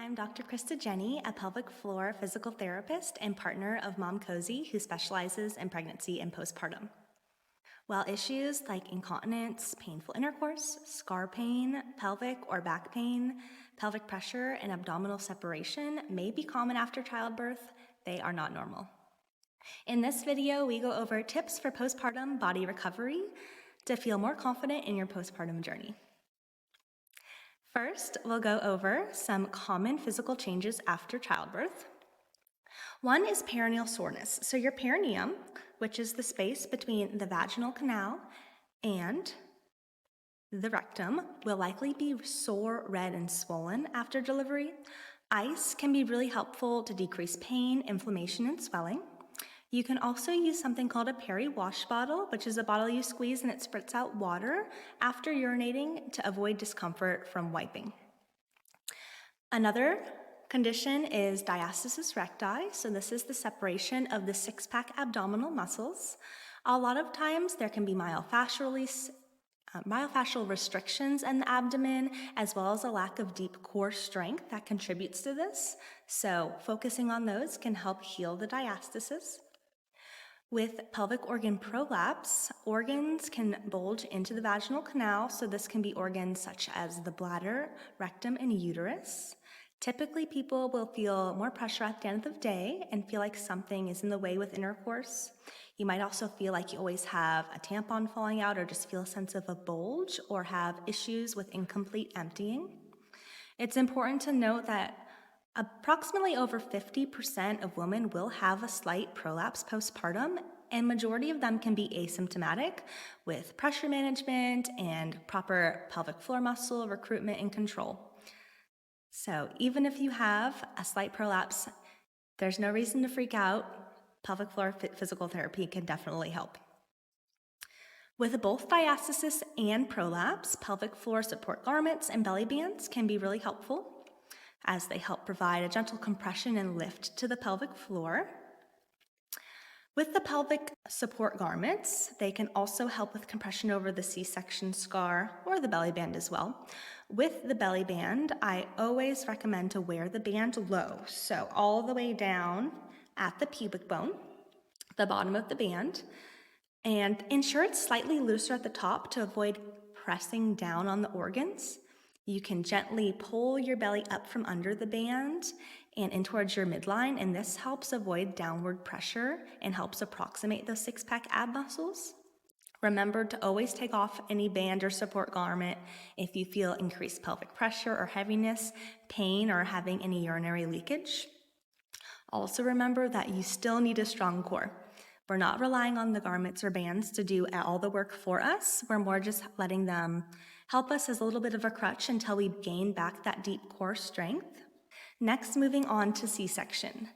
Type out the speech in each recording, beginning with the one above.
I'm Dr. Krista Jenney, a pelvic floor physical therapist and partner of Momcozy, who specializes in pregnancy and postpartum. While issues like incontinence, painful intercourse, scar pain, pelvic or back pain, pelvic pressure, and abdominal separation may be common after childbirth, they are not normal. In this video, we go over tips for postpartum body recovery to feel more confident in your postpartum journey. First, we'll go over some common physical changes after childbirth. One is perineal soreness. So your perineum, which is the space between the vaginal canal and the rectum, will likely be sore, red, and swollen after delivery. Ice can be really helpful to decrease pain, inflammation, and swelling. You can also use something called a peri-wash bottle, which is a bottle you squeeze and it spurts out water after urinating to avoid discomfort from wiping. Another condition is diastasis recti. So this is the separation of the six-pack abdominal muscles. A lot of times there can be myofascial restrictions in the abdomen, as well as a lack of deep core strength that contributes to this. So focusing on those can help heal the diastasis. With pelvic organ prolapse, organs can bulge into the vaginal canal, so this can be organs such as the bladder, rectum, and uterus. Typically, people will feel more pressure at the end of the day and feel like something is in the way with intercourse. You might also feel like you always have a tampon falling out or just feel a sense of a bulge or have issues with incomplete emptying. It's important to note that approximately over 50% of women will have a slight prolapse postpartum, and majority of them can be asymptomatic with pressure management and proper pelvic floor muscle recruitment and control. So even if you have a slight prolapse, there's no reason to freak out. Pelvic floor physical therapy can definitely help. With both diastasis and prolapse, pelvic floor support garments and belly bands can be really helpful, as they help provide a gentle compression and lift to the pelvic floor. With the pelvic support garments, they can also help with compression over the C-section scar or the belly band as well. With the belly band, I always recommend to wear the band low, so all the way down at the pubic bone, the bottom of the band, and ensure it's slightly looser at the top to avoid pressing down on the organs. You can gently pull your belly up from under the band and in towards your midline, and this helps avoid downward pressure and helps approximate those six-pack ab muscles. Remember to always take off any band or support garment if you feel increased pelvic pressure or heaviness, pain, or having any urinary leakage. Also remember that you still need a strong core. We're not relying on the garments or bands to do all the work for us. We're more just letting them help us as a little bit of a crutch until we gain back that deep core strength. Next, moving on to C-section.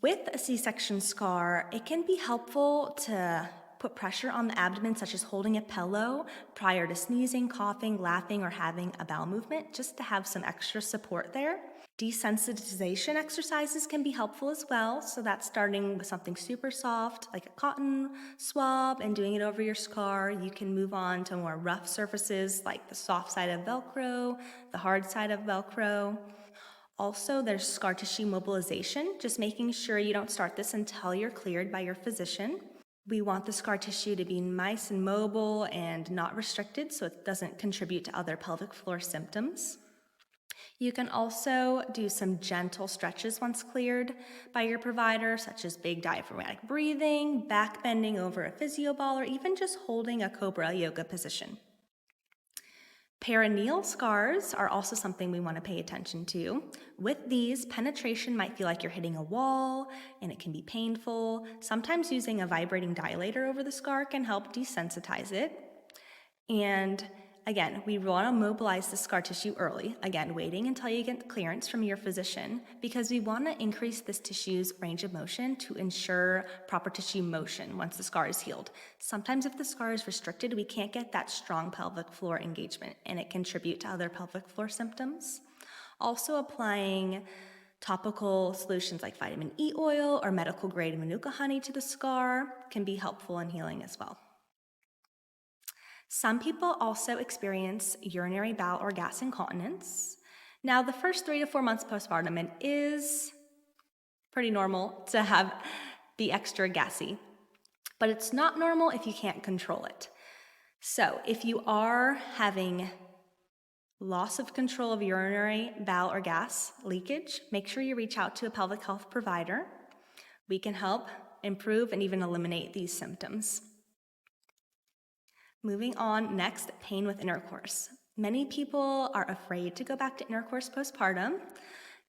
With a C-section scar, it can be helpful to put pressure on the abdomen, such as holding a pillow prior to sneezing, coughing, laughing, or having a bowel movement, just to have some extra support there. Desensitization exercises can be helpful as well, so that's starting with something super soft, like a cotton swab, and doing it over your scar. You can move on to more rough surfaces, like the soft side of Velcro, the hard side of Velcro. Also, there's scar tissue mobilization, just making sure you don't start this until you're cleared by your physician. We want the scar tissue to be nice and mobile and not restricted so it doesn't contribute to other pelvic floor symptoms. You can also do some gentle stretches once cleared by your provider, such as big diaphragmatic breathing, back bending over a physio ball, or even just holding a cobra yoga position. Perineal scars are also something we want to pay attention to. With these, penetration might feel like you're hitting a wall, and it can be painful. Sometimes using a vibrating dilator over the scar can help desensitize it. And again, we want to mobilize the scar tissue early, again, waiting until you get clearance from your physician, because we want to increase this tissue's range of motion to ensure proper tissue motion once the scar is healed. Sometimes if the scar is restricted, we can't get that strong pelvic floor engagement, and it can contribute to other pelvic floor symptoms. Also, applying topical solutions like vitamin E oil or medical grade Manuka honey to the scar can be helpful in healing as well. Some people also experience urinary bowel or gas incontinence. Now, the first 3 to 4 months postpartum, it is pretty normal to be extra gassy, but it's not normal if you can't control it. So if you are having loss of control of urinary, bowel, or gas leakage, make sure you reach out to a pelvic health provider. We can help improve and even eliminate these symptoms. Moving on, next, pain with intercourse. Many people are afraid to go back to intercourse postpartum,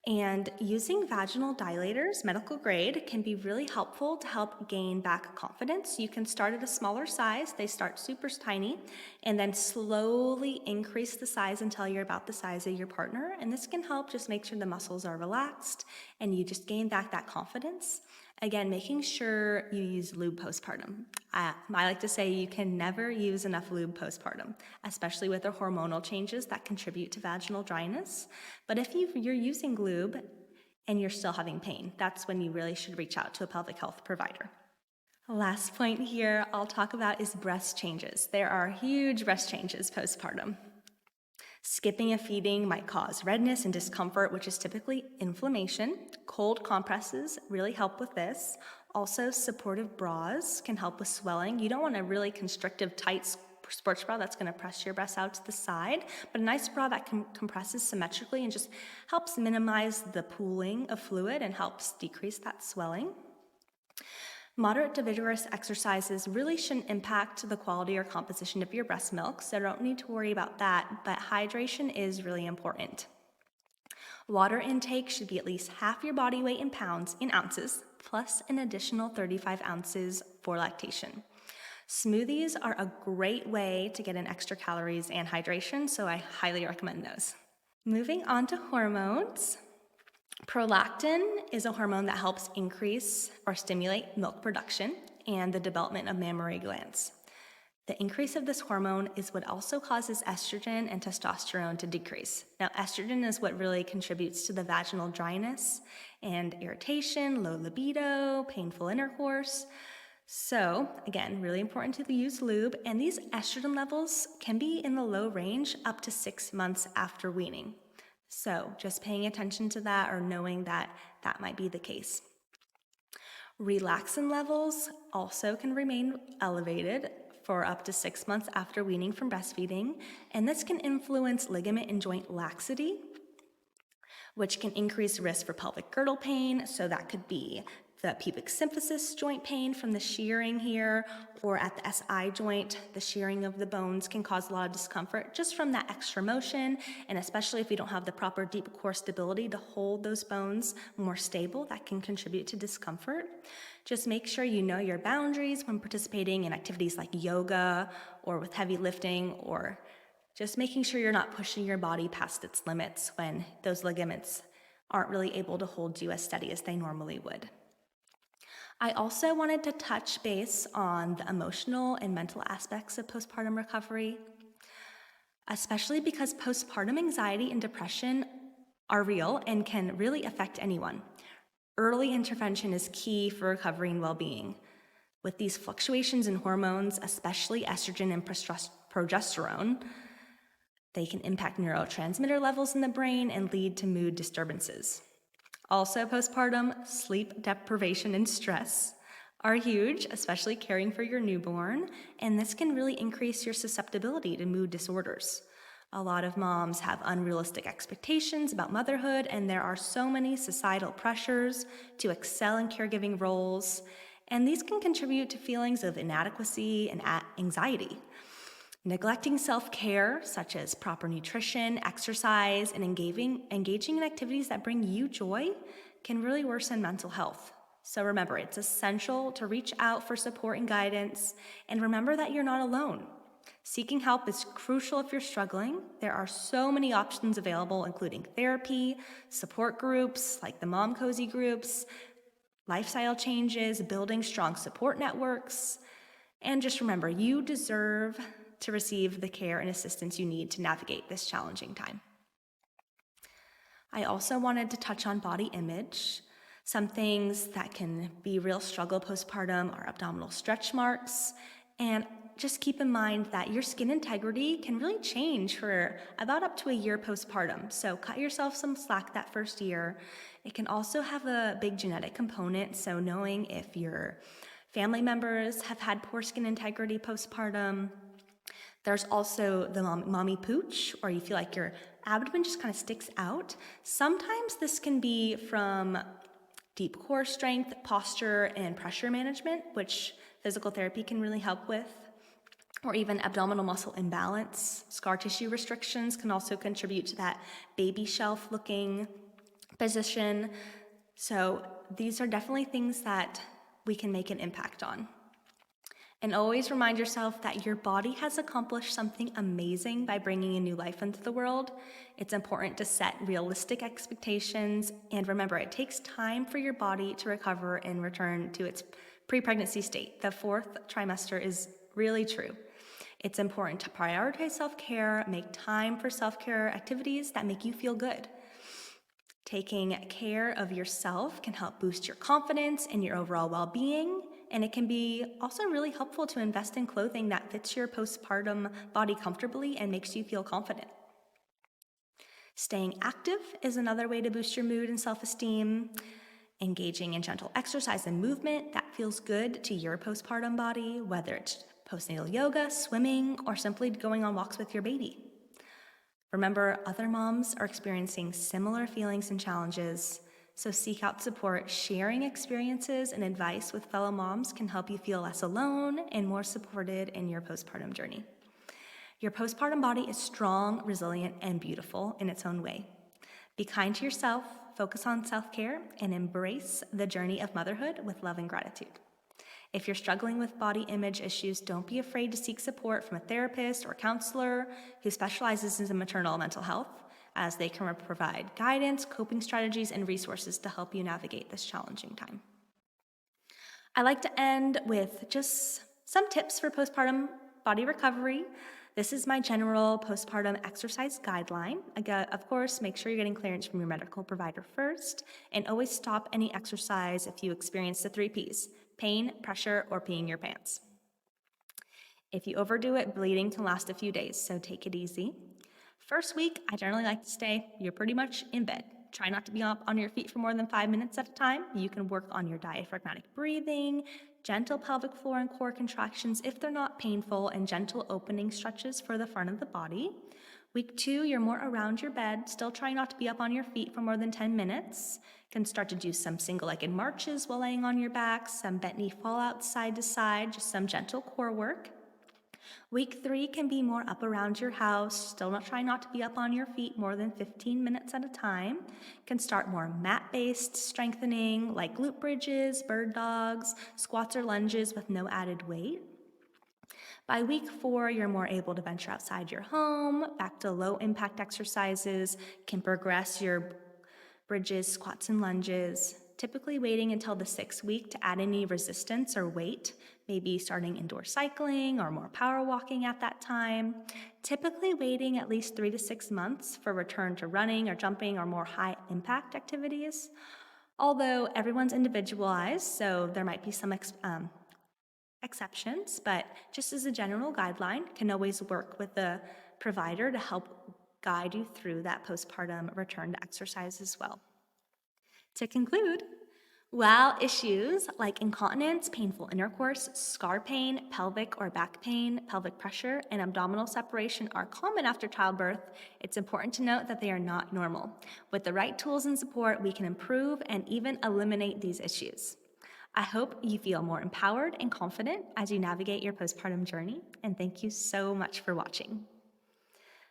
and using vaginal dilators, medical grade, can be really helpful to help gain back confidence. You can start at a smaller size. They start super tiny, and then slowly increase the size until you're about the size of your partner. And this can help just make sure the muscles are relaxed and you just gain back that confidence. Again, making sure you use lube postpartum. I like to say you can never use enough lube postpartum, especially with the hormonal changes that contribute to vaginal dryness. But if you're using lube and you're still having pain, that's when you really should reach out to a pelvic health provider. Last point here I'll talk about is breast changes. There are huge breast changes postpartum. Skipping a feeding might cause redness and discomfort, which is typically inflammation. Cold compresses really help with this. Also, supportive bras can help with swelling. You don't want a really constrictive, tight sports bra that's going to press your breasts out to the side, but a nice bra that compresses symmetrically and just helps minimize the pooling of fluid and helps decrease that swelling. Moderate to vigorous exercises really shouldn't impact the quality or composition of your breast milk, so don't need to worry about that, but hydration is really important. Water intake should be at least half your body weight in pounds in ounces, plus an additional 35 ounces for lactation. Smoothies are a great way to get in extra calories and hydration, so I highly recommend those. Moving on to hormones. Prolactin is a hormone that helps increase or stimulate milk production and the development of mammary glands. The increase of this hormone is what also causes estrogen and testosterone to decrease. Now, estrogen is what really contributes to the vaginal dryness and irritation, low libido, painful intercourse. So, again, really important to use lube, and these estrogen levels can be in the low range up to 6 months after weaning. So just paying attention to that or knowing that that might be the case. Relaxin levels also can remain elevated for up to 6 months after weaning from breastfeeding, and this can influence ligament and joint laxity, which can increase risk for pelvic girdle pain. So that could be the pubic symphysis joint pain from the shearing here, or at the SI joint, the shearing of the bones can cause a lot of discomfort just from that extra motion, and especially if you don't have the proper deep core stability to hold those bones more stable, that can contribute to discomfort. Just make sure you know your boundaries when participating in activities like yoga or with heavy lifting, or just making sure you're not pushing your body past its limits when those ligaments aren't really able to hold you as steady as they normally would. I also wanted to touch base on the emotional and mental aspects of postpartum recovery, especially because postpartum anxiety and depression are real and can really affect anyone. Early intervention is key for recovery and well-being. With these fluctuations in hormones, especially estrogen and progesterone, they can impact neurotransmitter levels in the brain and lead to mood disturbances. Also, postpartum, sleep deprivation and stress are huge, especially caring for your newborn, and this can really increase your susceptibility to mood disorders. A lot of moms have unrealistic expectations about motherhood, and there are so many societal pressures to excel in caregiving roles, and these can contribute to feelings of inadequacy and anxiety. Neglecting self-care, such as proper nutrition, exercise, and engaging in activities that bring you joy, can really worsen mental health. So remember, it's essential to reach out for support and guidance, and remember that you're not alone. Seeking help is crucial if you're struggling. There are so many options available, including therapy, support groups like the Momcozy groups, lifestyle changes, building strong support networks, and just remember, you deserve to receive the care and assistance you need to navigate this challenging time. I also wanted to touch on body image. Some things that can be real struggle postpartum are abdominal stretch marks, and just keep in mind that your skin integrity can really change for about up to a year postpartum. So cut yourself some slack that first year. It can also have a big genetic component. So knowing if your family members have had poor skin integrity postpartum. There's also the mommy pooch, or you feel like your abdomen just kind of sticks out. Sometimes this can be from deep core strength, posture, and pressure management, which physical therapy can really help with, or even abdominal muscle imbalance. Scar tissue restrictions can also contribute to that baby shelf looking position. So these are definitely things that we can make an impact on. And always remind yourself that your body has accomplished something amazing by bringing a new life into the world. It's important to set realistic expectations, and remember, it takes time for your body to recover and return to its pre-pregnancy state. The 4th trimester is really true. It's important to prioritize self-care, make time for self-care activities that make you feel good. Taking care of yourself can help boost your confidence and your overall well-being. And it can be also really helpful to invest in clothing that fits your postpartum body comfortably and makes you feel confident. Staying active is another way to boost your mood and self-esteem. Engaging in gentle exercise and movement that feels good to your postpartum body, whether it's postnatal yoga, swimming, or simply going on walks with your baby. Remember, other moms are experiencing similar feelings and challenges. So seek out support. Sharing experiences and advice with fellow moms can help you feel less alone and more supported in your postpartum journey. Your postpartum body is strong, resilient, and beautiful in its own way. Be kind to yourself, focus on self-care, and embrace the journey of motherhood with love and gratitude. If you're struggling with body image issues, don't be afraid to seek support from a therapist or counselor who specializes in maternal mental health, as they can provide guidance, coping strategies, and resources to help you navigate this challenging time. I like to end with just some tips for postpartum body recovery. This is my general postpartum exercise guideline. Again, of course, make sure you're getting clearance from your medical provider first, and always stop any exercise if you experience the 3 Ps: pain, pressure, or peeing your pants. If you overdo it, bleeding can last a few days, so take it easy. First week, I generally like to you're pretty much in bed. Try not to be up on your feet for more than 5 minutes at a time. You can work on your diaphragmatic breathing, gentle pelvic floor and core contractions if they're not painful, and gentle opening stretches for the front of the body. Week 2, you're more around your bed. Still try not to be up on your feet for more than 10 minutes. You can start to do some single-legged marches while laying on your back, some bent knee fallouts side to side, just some gentle core work. Week 3 can be more up around your house. Still try not to be up on your feet more than 15 minutes at a time. Can start more mat-based strengthening like glute bridges, bird dogs, squats or lunges with no added weight. By week 4, you're more able to venture outside your home, back to low-impact exercises, can progress your bridges, squats, and lunges, typically waiting until the 6th week to add any resistance or weight, maybe starting indoor cycling or more power walking at that time. Typically waiting at least 3 to 6 months for return to running or jumping or more high-impact activities. Although everyone's individualized, so there might be some exceptions, but just as a general guideline, can always work with the provider to help guide you through that postpartum return to exercise as well. To conclude, while issues like incontinence, painful intercourse, scar pain, pelvic or back pain, pelvic pressure, and abdominal separation are common after childbirth, it's important to note that they are not normal. With the right tools and support, we can improve and even eliminate these issues. I hope you feel more empowered and confident as you navigate your postpartum journey, and thank you so much for watching.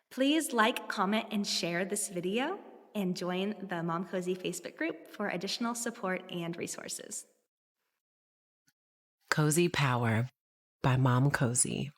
Please like, comment, and share this video, and join the Momcozy Facebook group for additional support and resources. Cozy Power by Momcozy.